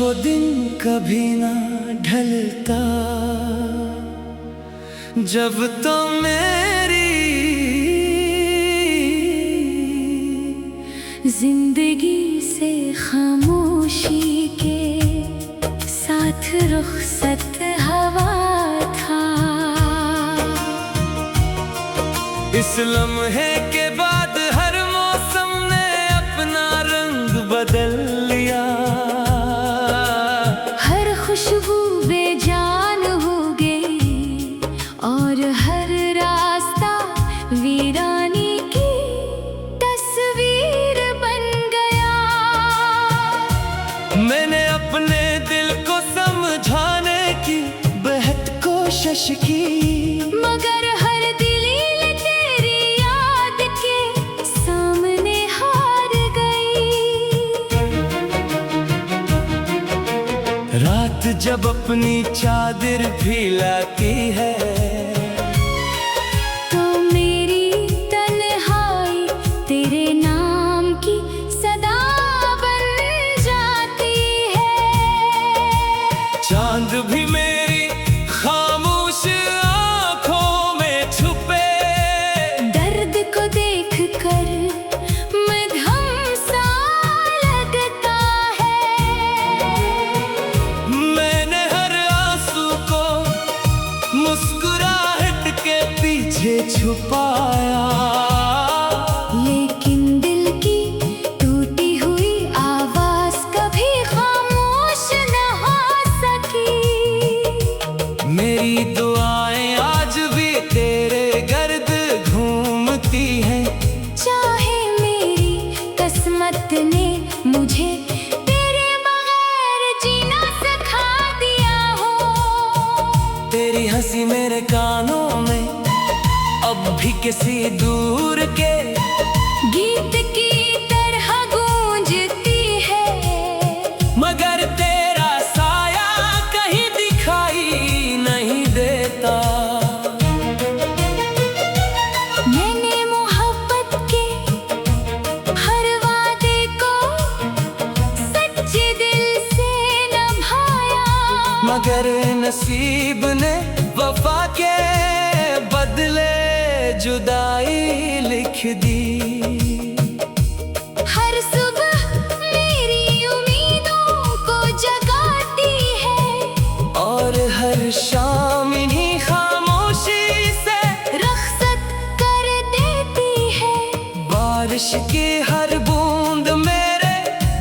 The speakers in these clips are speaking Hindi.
वो दिन कभी ना ढलता जब तो मेरी जिंदगी से खामोशी के साथ रुखसत हवा था। इस लम्हे के बाद हर मौसम ने अपना रंग बदल लिया। हर खुशबू बेजान हो गई और हर रास्ता वीरानी की तस्वीर बन गया। मैंने अपने दिल को समझाने की बेहद कोशिश की, मगर हर दिल तेरी याद के सामने हार गई। रात जब अपनी चादर फैलाती है तो मेरी तन्हाई तेरे नाम की सदा बन जाती है। चांद भी मेरी खामोश आंखों में छुपे दर्द को देख कर मध्यम सा लगता है। मैंने हर आंसू को मुस्कुराहट के पीछे छुपाया, लेकिन दिल की टूटी हुई आवाज कभी खामोश न हो सकी। मेरी दुआएं आज भी तेरे गर्द घूमती हैं। चाहे मेरी किस्मत ने मुझे तेरे बगैर जीना सिखा दिया हो। तेरी हंसी मेरे कानों में अब भी किसी दूर के गीत की तरह गूंजती है, मगर तेरा साया कहीं दिखाई नहीं देता। मैंने मोहब्बत के हर वादे को सच्चे दिल से निभाया, मगर मगर नसीब ने वफा के बदले जुदाई लिख दी। हर सुबह मेरी उम्मीदों को जगाती है और हर शाम इन्हीं खामोशी से रुखसत कर देती है। बारिश की हर बूंद मेरे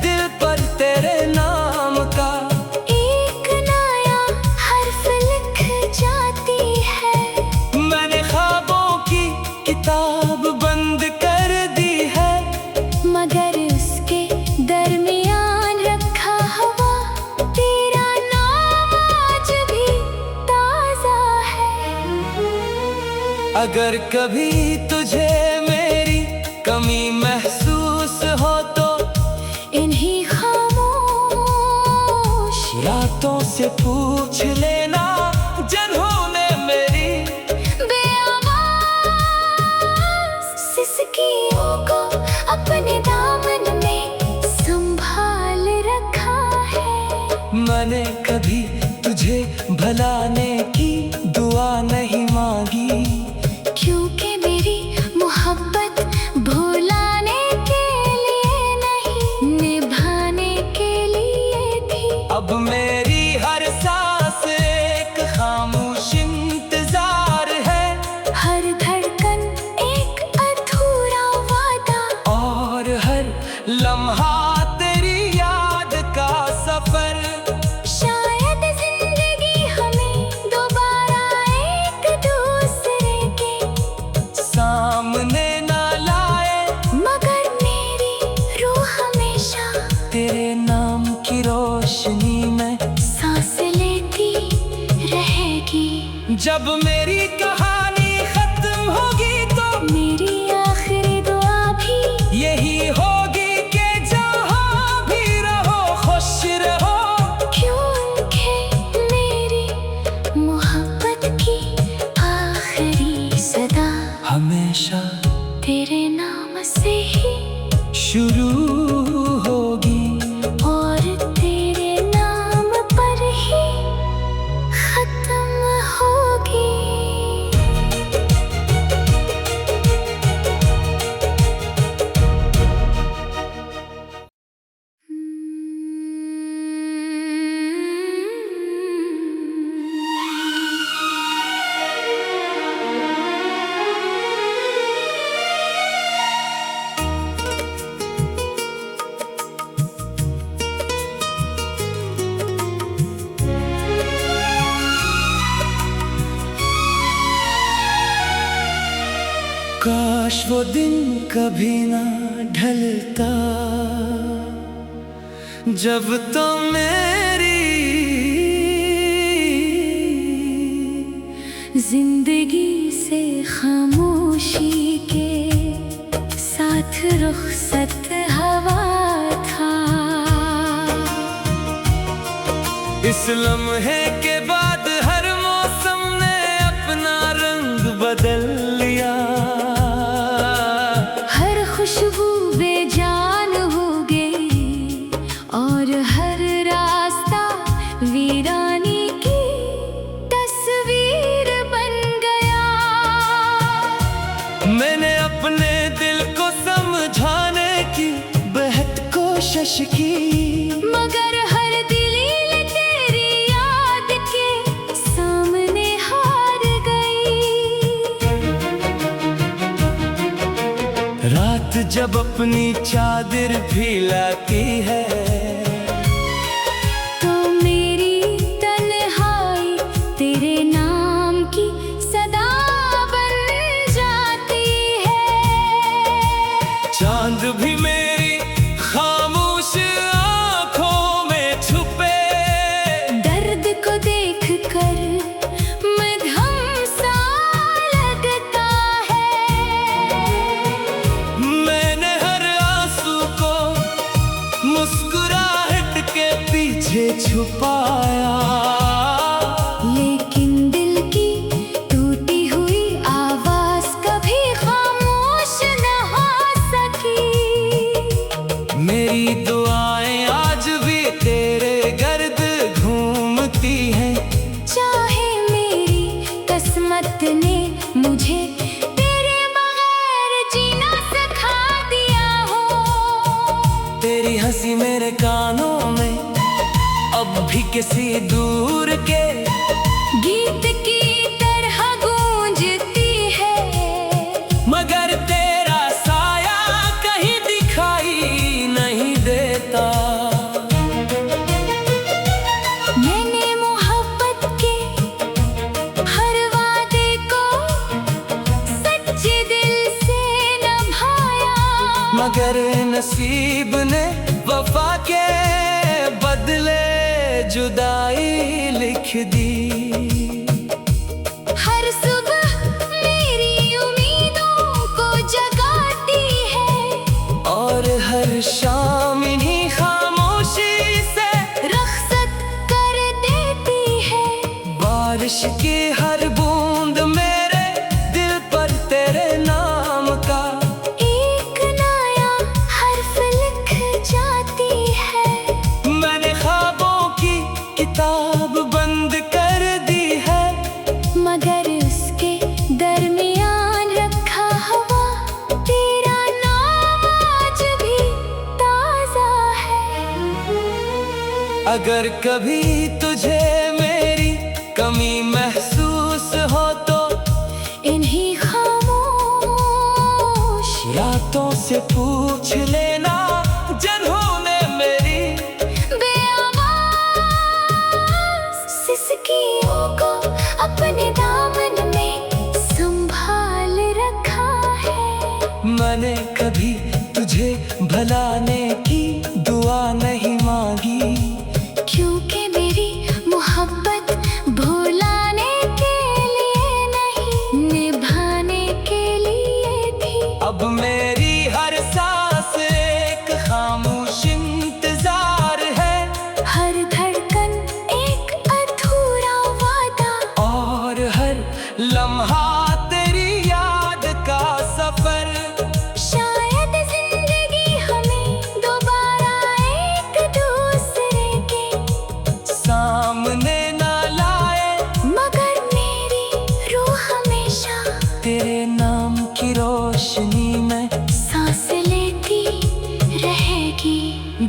दिल पर तेरे नाम का एक नया हर्फ लिख जाती है। मैंने ख्वाबों की किताब बंद कर दी है, मगर उसके दरमियान रखा हुआ तेरा नाम आज भी ताजा है। अगर कभी तुझे मेरी कमी महसूस हो तो इन्हीं खामोश रातों से पूछ लेना जिन्होंने मेरी बेआवाज़ सिसकियों को अपने दामन में संभाल रखा है। मैंने कभी तुझे भलाने की दुआ नहीं मांगी, क्योंकि मेरी मोहब्बत भुलाने के लिए नहीं निभाने के लिए थी। अब मेरी हर सांस एक खामोश इंतजार है, हर धड़कन एक अधूरा वादा और हर लम्हा तेरी याद का सफर। शायद जिंदगी हमें दोबारा एक दूसरे के सामने ना लाए, मगर मेरी रूह हमेशा तेरे नाम की रोशनी में सांस लेती रहेगी। जब मेरी कहानी खत्म होगी तो मेरी आखिरी दुआ भी यही होगी कि जहाँ भी रहो खुश रहो, क्योंकि मेरी मोहब्बत की आखिरी सदा हमेशा तेरे नाम से ही शुरू होगी। और तेरे नाम काश वो दिन कभी ना ढलता, जब तो मेरी जिंदगी से खामोशी के साथ रुखसत हवा था। इस लम्हे के बाद हर मौसम ने अपना रंग बदल लिया। हर खुशबू बेजान हो गई और हर रास्ता वीरानी की तस्वीर बन गया। मैंने अपने दिल को समझाने की बेहद कोशिश की, मगर हर दिल तेरी याद के सामने हार गई। रात जब अपनी चादर फैलाती है, तो मेरी तन्हाई तेरे नाम की सदा बन जाती है। चांद भी मेरी खामोश आंखों में छुपे, दर्द को देख कर मध्यम सा लगता है। मैंने हर आंसू को मुस्कुराहट के पीछे छुपाया, लेकिन दिल की टूटी हुई आवाज कभी खामोश न हो सकी। मेरी दुआएं आज भी तेरे गर्द घूमती हैं। चाहे मेरी किस्मत ने मुझे तेरे बगैर जीना सिखा दिया हो। तेरी हंसी मेरे कानों में अब भी किसी दूर के गीत की तरह गूंजती है, मगर तेरा साया कहीं दिखाई नहीं देता। मैंने मोहब्बत के हर वादे को सच्चे दिल से निभाया, मगर नसीब ने वफा के बदले जुदाई लिख दी। हर सुबह मेरी उम्मीदों को जगाती है, और हर शाम इन्हीं खामोशी से रुखसत कर देती है। बारिश की हर बूंद मेरे दिल पर तेरे नाम का एक नया हर्फ लिख जाती है। मैंने ख्वाबों की किताब बंद कर दी है, मगर उसके दरमियान रखा हुआ तेरा नाम आज भी ताजा है। अगर कभी तुझे मेरी कमी महसूस हो तो इन्हीं खामोश रातों से पूछ लेना जिन्होंने मेरी बेआवाज़ सिसकियों को अपने दामन में संभाल रखा है। मैंने कभी तुझे भलाने की दुआ नहीं मांगी, क्योंकि मेरी मोहब्बत भुलाने के लिए नहीं, निभाने के लिए थी। अब मेरी हर सांस एक खामोश इंतजार है, हर धड़कन एक अधूरा वादा, और हर लम्हा तेरी याद का सफर। शायद जिंदगी हमें दोबारा एक दूसरे के सामने ना लाए, मगर मेरी रूह हमेशा तेरे नाम की रोशनी में सांस लेती रहेगी।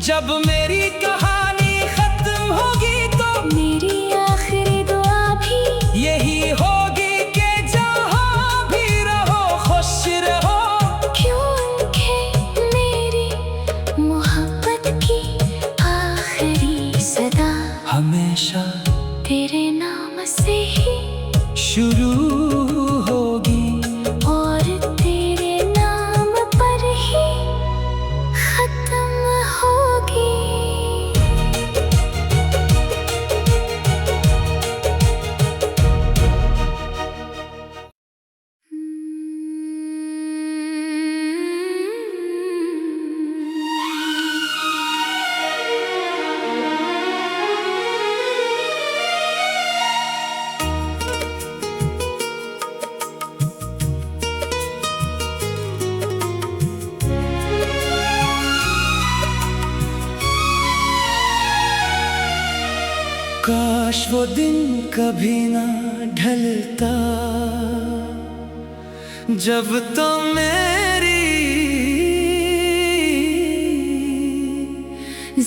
जब मेरी कहानी खत्म होगी तो मेरी आखिरी दुआ भी यही होगी कि जहाँ भी रहो खुश रहो, क्योंकि मेरी मोहब्बत की आखिरी सदा हमेशा तेरे नाम से ही शुरू होगी। और तेरे वो दिन कभी ना ढलता जब तो मेरी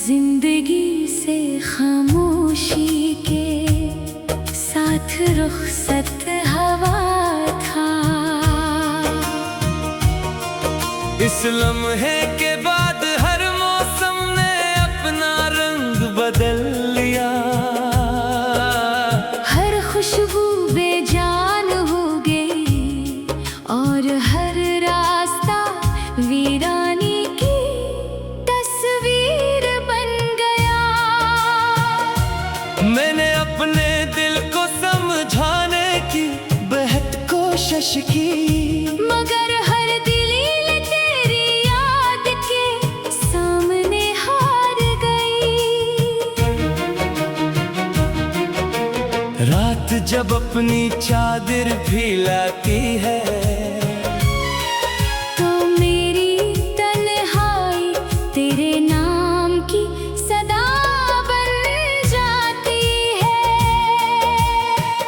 जिंदगी से खामोशी के साथ रुखसत हवा था। इस लम्हे के बाद हर मौसम ने अपना रंग बदल लिया। हर खुशबू बेजान हो गई और हर रास्ता वीरानी की तस्वीर बन गया। मैंने अपने दिल को समझाने की बेहद कोशिश की, मगर हर दिल तेरी याद के सामने हार गई। रात जब अपनी चादर भी लाती है तो मेरी तन्हाई तेरे नाम की सदा बन जाती है।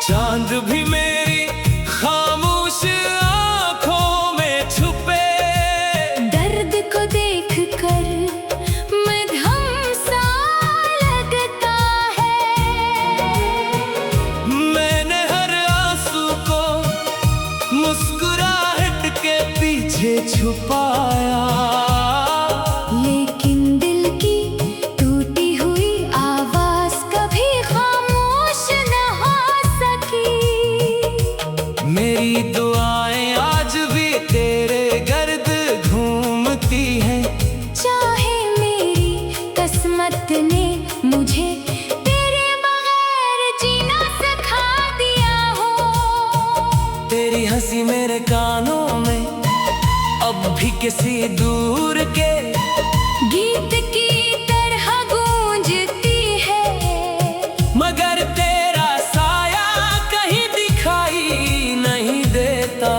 चांद भी मेरी खामोश आंखों में छुपे दर्द को देख कर मध्यम सा लगता है। मैंने हर आंसू को मुस्कुराहट के पीछे छुपाया, लेकिन दिल की टूटी हुई आवाज कभी खामोश न हो सकी। मेरी दुआएं आज भी तेरे गर्द घूमती हैं। चाहे मेरी किस्मत ने मुझे तेरे बगैर जीना सिखा दिया हो। तेरी हंसी मेरे कानों में अब भी किसी दूर के गीत की तरह गूंजती है। मगर तेरा साया कहीं दिखाई नहीं देता।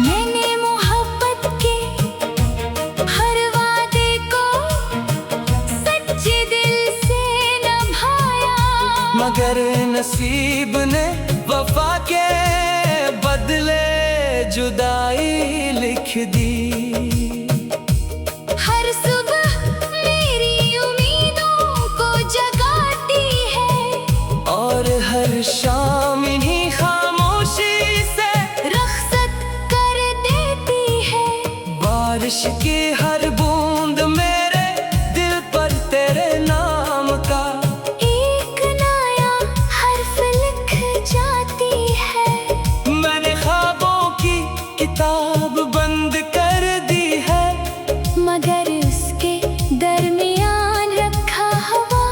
मैंने मोहब्बत के हर वादे को सच्चे दिल से निभाया, मगर नसीब ने वफा के बदले जुदाई लिख दी। हर सुबह मेरी उम्मीदों को जगाती है और हर शाम इन्हीं खामोशी से रुखसत कर देती है। बारिश की हर बूंद मेरे दिल पर तेरे नाम का एक नया हर्फ लिख जाती है। मैंने ख्वाबों की किताब बंद कर दी है, मगर उसके दरमियान रखा हुआ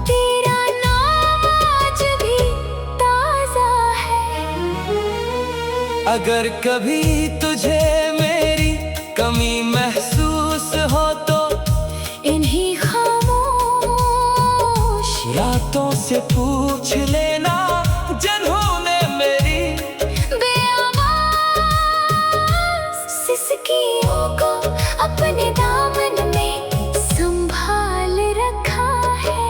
तेरा नाम आज भी ताजा है। अगर कभी तुझे मेरी कमी महसूस हो तो इन्हीं खामोश रातों से पूछ लेना जिन्होंने मेरी बेआवाज़ सिसकियों को अपने दामन में संभाल रखा है।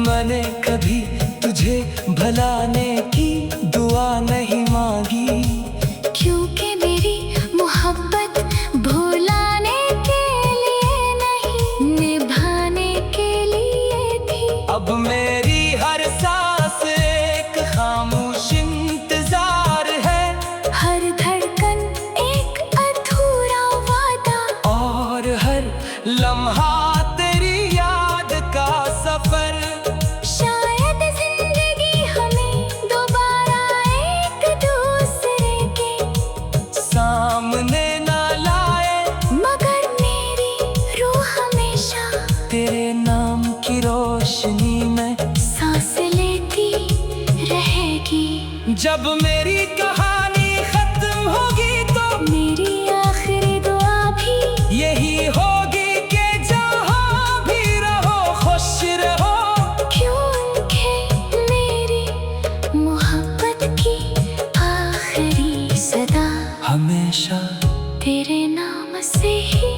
मैंने कभी तुझे भलाने की दुआ नहीं मांगी, क्योंकि मेरी मोहब्बत भुलाने के लिए नहीं निभाने के लिए थी। अब मेरी हर सांस एक खामोश इंतजार है। हर धड़कन एक अधूरा वादा और हर लम्हा तेरी याद का सफर। शायद जिंदगी हमें दोबारा एक दूसरे के सामने ना लाए, मगर मेरी रूह हमेशा तेरे नाम की रोशनी में सांस लेती रहेगी। जब मेरी कहानी खत्म होगी तो मेरी आखिरी दुआ भी यही होगी कि जहाँ भी रहो खुश रहो। क्योंकि मेरी मोहब्बत की आखिरी सदा हमेशा तेरे नाम से ही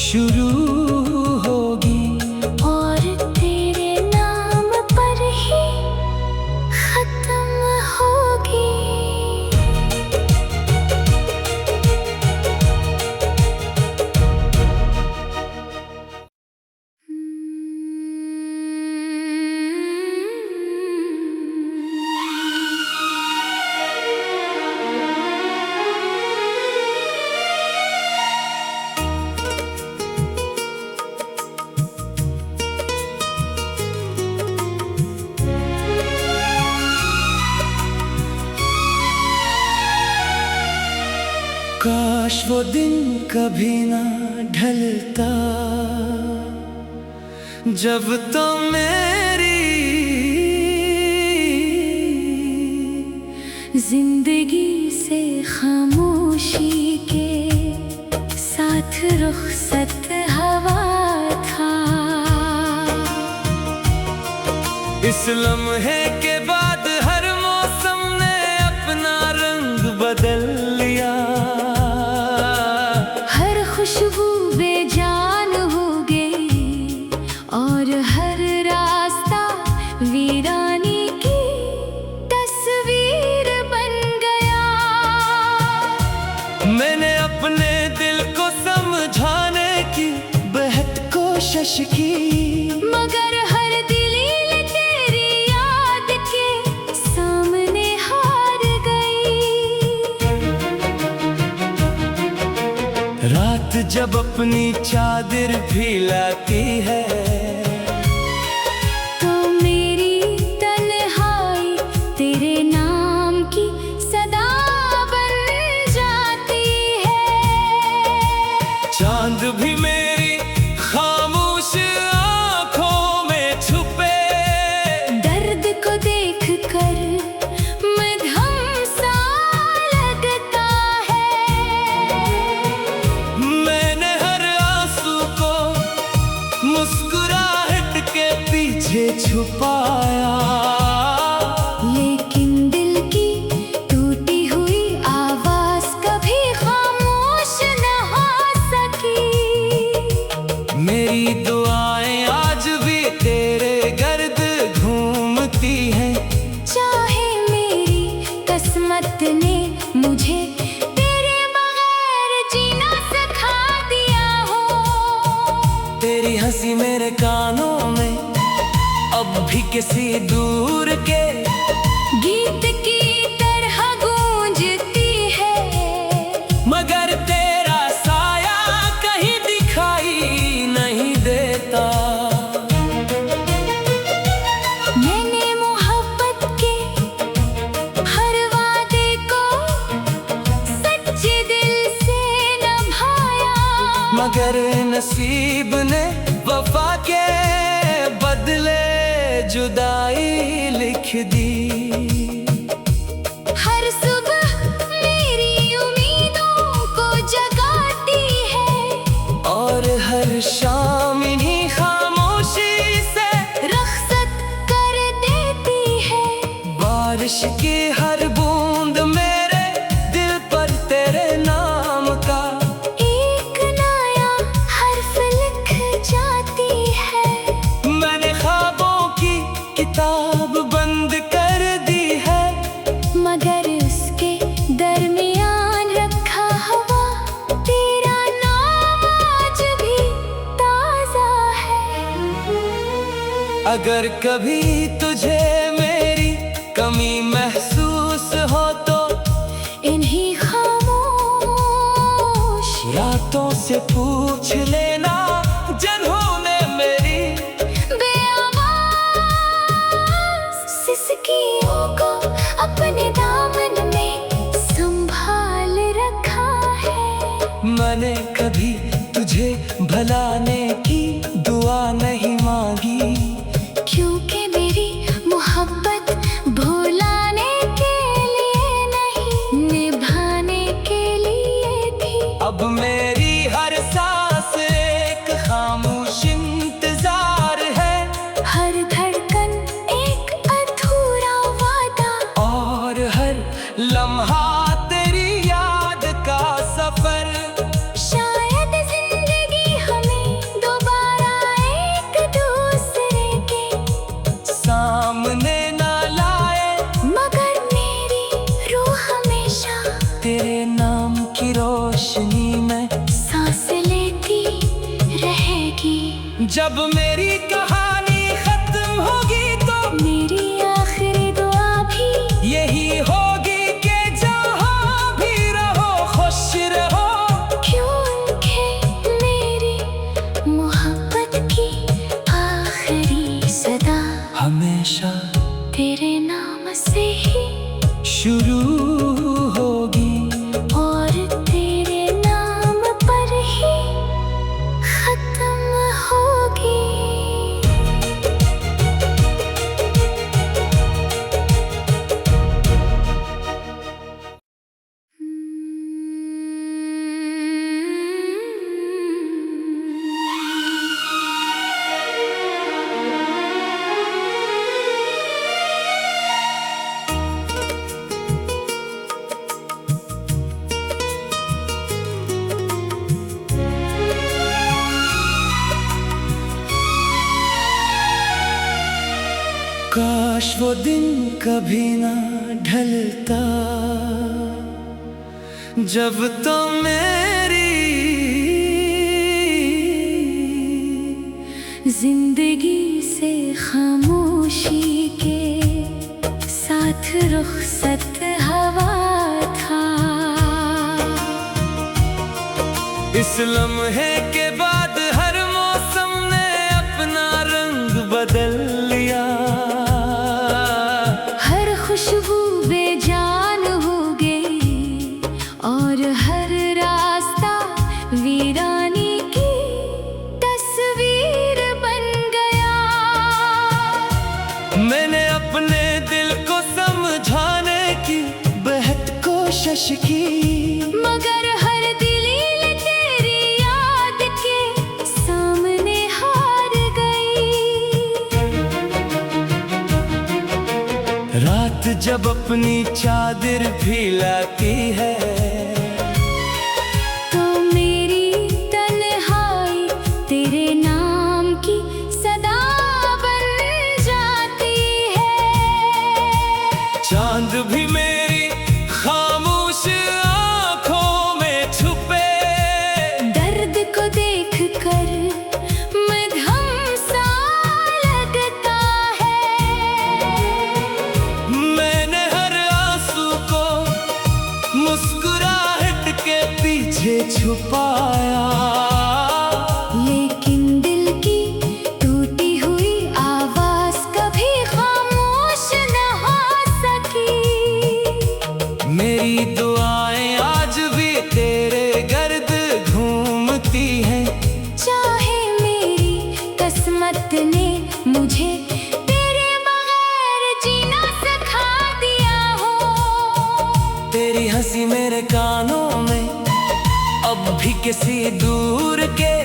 शुरू होगी और तेरे नाम काश वो दिन कभी ना ढलता जब तो मेरी जिंदगी से खामोशी के साथ रुखसत हवा था। इस लम्हे के बाद हर मौसम ने अपना रंग बदल लिया। हर खुशबू बेजान हो गई और हर रास्ता वीरानी की तस्वीर बन गया। मैंने अपने दिल को समझाने की बेहद कोशिश की, मगर हर दिल तेरी याद के सामने हार गई। रात जब अपनी चादर फैलाती है तो मेरी तन्हाई तेरे नाम की सदा बन जाती है। चांद भी मेरी खामोश आंखों में छुपे दर्द को देखकर मध्यम सा लगता है। मैंने हर आंसू को मुस्कुराहट के पीछे छुपाया, लेकिन दिल की टूटी हुई आवाज कभी खामोश न हो सकी। मेरी दुआएं आज भी तेरे गर्द घूमती हैं। चाहे मेरी किस्मत ने मुझे तेरे बगैर जीना सिखा दिया हो। तेरी हंसी मेरे कानों में अब भी किसी दूर के गीत की तरह गूंजती है। मगर तेरा साया कहीं दिखाई नहीं देता। मैंने मोहब्बत के हर वादे को सच्चे दिल से निभाया, मगर नसीब ने वफा के बदले जुदाई लिख दी। हर सुबह मेरी उम्मीदों को जगाती है और हर शाम इन्हीं खामोशी से रुखसत कर देती है। बारिश की हर बूंद मेरे दिल पर तेरे नाम का एक नया हर्फ लिख जाती है। मैंने ख्वाबों की किताब बंद कर दी है, मगर उसके दरमियान रखा हुआ तेरा नाम आज भी ताजा है। अगर कभी तुझे मेरी कमी महसूस हो तो इन्हीं खामोश रातों से पूछ लेना जिन्होंने मेरी बेआवाज़ सिसकियों को अपने दामन में संभाल रखा है। मैंने कभी तुझे भलाने की दुआ नहीं मांगी, क्योंकि मेरी मोहब्बत भुलाने के लिए नहीं निभाने के लिए थी। अब मेरी हर सांस एक खामोश इंतजार है। हर धड़कन एक अधूरा वादा और हर लम्हा तेरी याद का सफर। शायद जिंदगी हमें दोबारा एक दूसरे के सामने ना लाए, मगर मेरी रूह हमेशा तेरे नाम की रोशनी में सांस लेती रहेगी। जब मेरी कहानी खत्म होगी तो मेरी आखिरी दुआ भी यही होगी कि जहाँ भी रहो खुश रहो। क्योंकि मेरी मोहब्बत की आखिरी सदा हमेशा तेरे नाम से ही शुरू होगी और तेरे वो दिन कभी ना ढलता जब तो मेरी जिंदगी से खामोशी के साथ रुखसत हवा था। इस लम्हे के बाद हर मौसम ने अपना रंग बदल लिया। हर खुशबू बेजान हो गई और हर रास्ता वीरानी की तस्वीर बन गया। मैंने अपने दिल को समझाने की बेहद कोशिश की, मगर हर दलील तेरी याद के सामने हार गई। रात जब अपनी चादर फैलाती है तो मेरी तन्हाई तेरे नाम की सदा बन जाती है। चांद भी मेरी खामोश आंखों में छुपे दर्द को देखकर मध्यम सा लगता है। मैंने हर आंसू को मुस्कुराहट के पीछे छुपाया, लेकिन दिल की टूटी हुई आवाज कभी खामोश न हो सकी। मेरी दुआएं आज भी तेरे गर्द घूमती हैं। चाहे मेरी किस्मत ने मुझे तेरे बगैर जीना सिखा दिया हो। तेरी हंसी मेरे कानों में अब भी किसी दूर के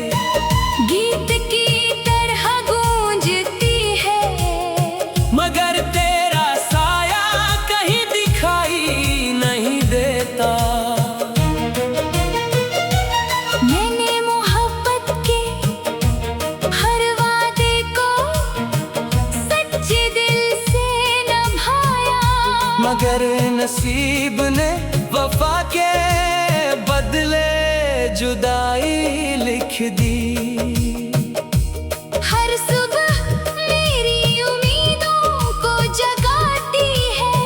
गीत की तरह गूंजती है, मगर तेरा साया कहीं दिखाई नहीं देता। मैंने मोहब्बत के हर वादे को सच्चे दिल से निभाया, मगर नसीब ने वफा के बदले जुदाई लिख दी। हर सुबह मेरी उम्मीदों को जगाती है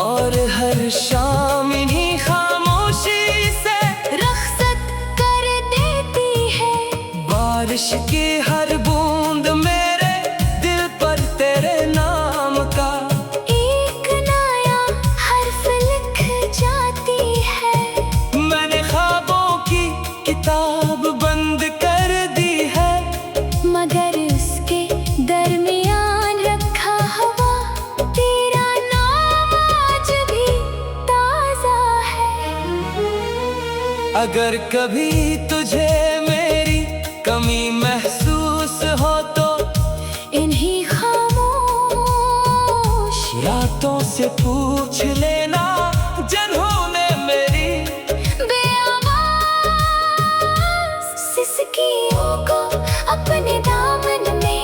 और हर शाम इन्हीं खामोशी से रुखसत कर देती है। बारिश की हर बूंद मेरे दिल पर तेरे नाम का एक नया हर्फ लिख जाती है। मैंने ख्वाबों की किताब बंद कर दी है, मगर उसके दरमियान रखा हुआ तेरा नाम आज भी ताजा है। अगर कभी तुझे मेरी कमी महसूस हो तो इन्हीं खामोश रातों से पूछ लेना जिन्होंने मेरी बेआवाज़ सिसकियों को अपने दामन में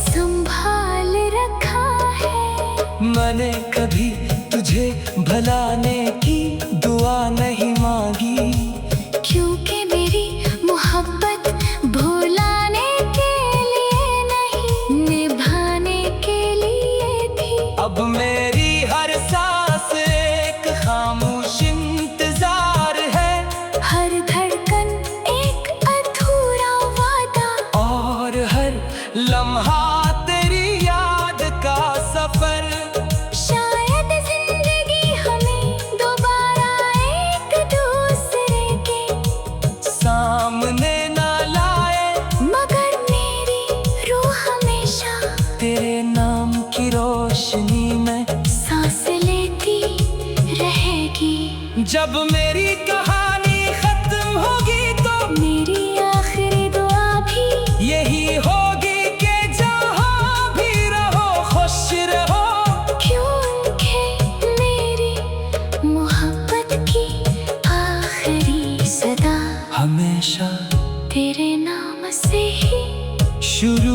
संभाल रखा है। मैंने कभी तुझे भलाने की दुआ नहीं मांगी, क्योंकि मेरी मोहब्बत भुलाने के लिए नहीं निभाने के लिए थी। अब मेरी हर सांस एक खामोश इंतजार है। हर धड़कन एक अधूरा वादा और हर लम्हा तेरी याद का सफर। शायद जिंदगी हमें दोबारा एक दूसरे के सामने ना लाए, मगर मेरी रूह हमेशा तेरे नाम की रोशनी में सांस लेती रहेगी। जब मेरी कहानी खत्म होगी तो मेरी आखिरी दुआ भी यही होगी कि जहाँ भी रहो खुश रहो। क्योंकि मेरी मोहब्बत की आखिरी सदा हमेशा तेरे नाम से ही शुरू